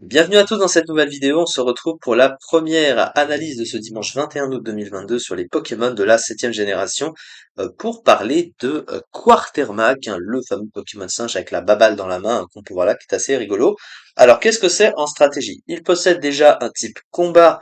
Bienvenue à tous dans cette nouvelle vidéo, on se retrouve pour la première analyse de ce dimanche 21 août 2022 sur les Pokémon de la 7e génération pour parler de Quartermac, hein, le fameux Pokémon singe avec la baballe dans la main, un compo voilà, qui est assez rigolo. Alors qu'est-ce que c'est en stratégie? Il possède déjà un type combat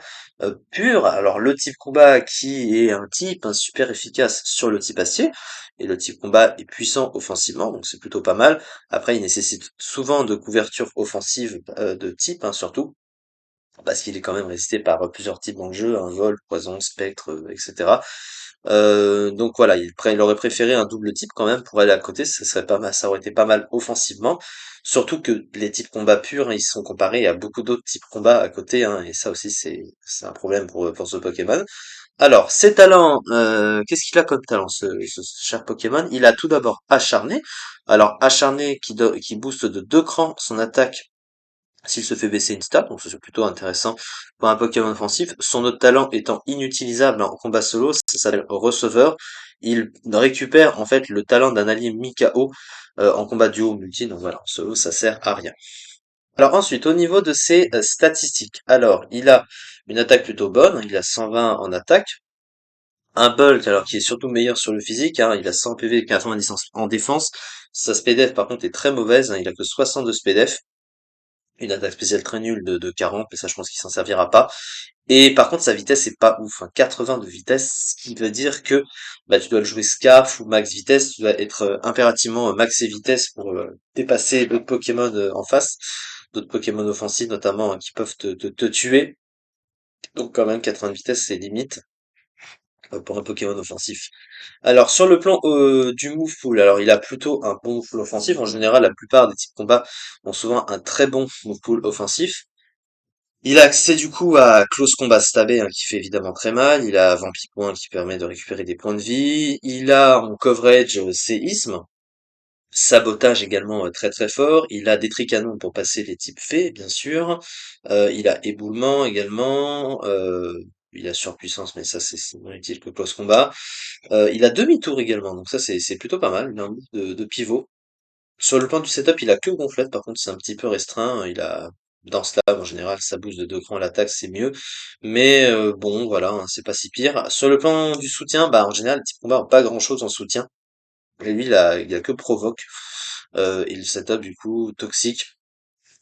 pur, alors le type combat qui est un type super efficace sur le type acier, et le type combat est puissant offensivement, donc c'est plutôt pas mal. Après, il nécessite souvent de couverture offensive de type, hein, surtout, parce qu'il est quand même résisté par plusieurs types dans le jeu, un vol, poison, spectre, etc. Donc voilà, il aurait préféré un double type quand même pour aller à côté, ça serait pas mal, ça aurait été pas mal offensivement. Surtout que les types combat purs, hein, ils sont comparés à beaucoup d'autres types combat à côté, hein, et ça aussi c'est un problème pour ce Pokémon. Alors, ses talents, qu'est-ce qu'il a comme talent, ce cher Pokémon? Il a tout d'abord Acharné. Alors, Acharné qui booste de 2 crans son attaque s'il se fait baisser une stat, donc ça, c'est plutôt intéressant pour un Pokémon offensif. Son autre talent étant inutilisable en combat solo, ça s'appelle Receveur. Il récupère en fait le talent d'un allié mi-KO en combat duo ou multi, donc voilà, en solo ça sert à rien. Alors ensuite, au niveau de ses statistiques, alors il a une attaque plutôt bonne, il a 120 en attaque, un bulk, alors qui est surtout meilleur sur le physique, hein, il a 100 PV et 90 en défense. Sa SPDF par contre est très mauvaise, hein, il a que 62 SPDF. Une attaque spéciale très nulle de 40, mais ça je pense qu'il s'en servira pas. Et par contre sa vitesse est pas ouf, hein, 80 de vitesse, ce qui veut dire que bah, tu dois le jouer Scarf ou Max Vitesse, tu dois être impérativement Max et Vitesse pour dépasser d'autres Pokémon en face, d'autres Pokémon offensifs notamment hein, qui peuvent te tuer. Donc quand même 80 de vitesse c'est limite pour un Pokémon offensif. Alors sur le plan du move pool, alors il a plutôt un bon move pool offensif. En général, la plupart des types combat ont souvent un très bon move pool offensif. Il a accès du coup à Close Combat Stabé, hein, qui fait évidemment très mal. Il a Vampicoin qui permet de récupérer des points de vie. Il a en coverage Séisme. Sabotage également très très fort. Il a Détri Canon pour passer les types fées, bien sûr. Il a Éboulement également. Il a Surpuissance, mais ça c'est moins utile que Close Combat. Il a demi-tour également, donc ça c'est plutôt pas mal. Il a un move de pivot. Sur le plan du setup, il a que gonflette, par contre c'est un petit peu restreint. Il a dans Stab en général, ça booste de 2 crans à l'attaque, c'est mieux. Mais bon, voilà, hein, c'est pas si pire. Sur le plan du soutien, bah en général, les types combat ont pas grand chose en soutien. Et lui, il a que provoque. Et le setup, du coup, toxique.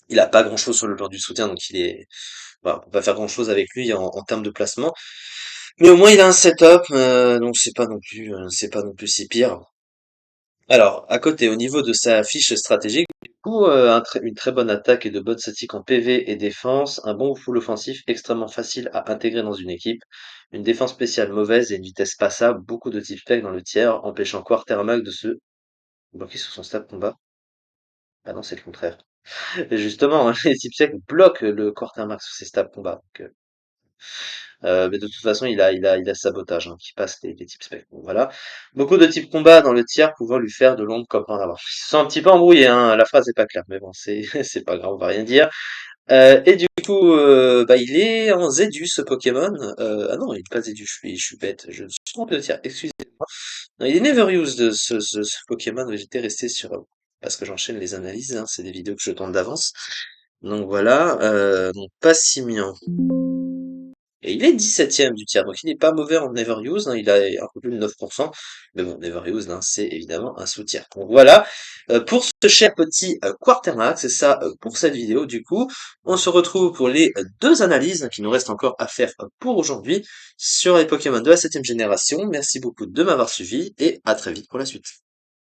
Il a pas grand chose sur le plan du soutien, donc il est. Voilà, on peut pas faire grand chose avec lui en termes de placement. Mais au moins il a un setup, donc c'est pas non plus si pire. Alors, à côté, au niveau de sa fiche stratégique, du coup, une très bonne attaque et de bonnes statistiques en PV et défense, un bon full offensif extrêmement facile à intégrer dans une équipe, une défense spéciale mauvaise et une vitesse passable, beaucoup de type spec dans le tiers, empêchant Quartermac de se bloquer sur son stade combat. Ah non, c'est le contraire. Et justement, les types spec bloquent le Quartermac sur ses stats combat. Mais de toute façon, il a sabotage, hein, qui passe les types spec. Donc voilà. Beaucoup de types combat dans le tiers pouvant lui faire de l'ombre comme par hasard. Ils se sont un petit peu embrouillés, hein, la phrase est pas claire, mais bon, c'est, c'est pas grave, on va rien dire. Et du coup, bah, il est en Zedus, ce Pokémon. Ah non, il est pas Zedus, je suis bête, je me suis trompé de tiers, excusez-moi. Non, il est never used, ce Pokémon, mais j'étais resté sur, parce que j'enchaîne les analyses, hein, c'est des vidéos que je tourne d'avance. Donc voilà, donc Passimian. Et il est 17e du tiers, donc il n'est pas mauvais en Neveruse, hein, il a un peu plus de 9%, mais bon, Neveruse, hein, c'est évidemment un sous-tiers. Donc voilà, pour ce cher petit Quartermax, c'est ça pour cette vidéo, du coup, on se retrouve pour les deux analyses qui nous restent encore à faire pour aujourd'hui sur les Pokémon de la 7e génération. Merci beaucoup de m'avoir suivi, et à très vite pour la suite.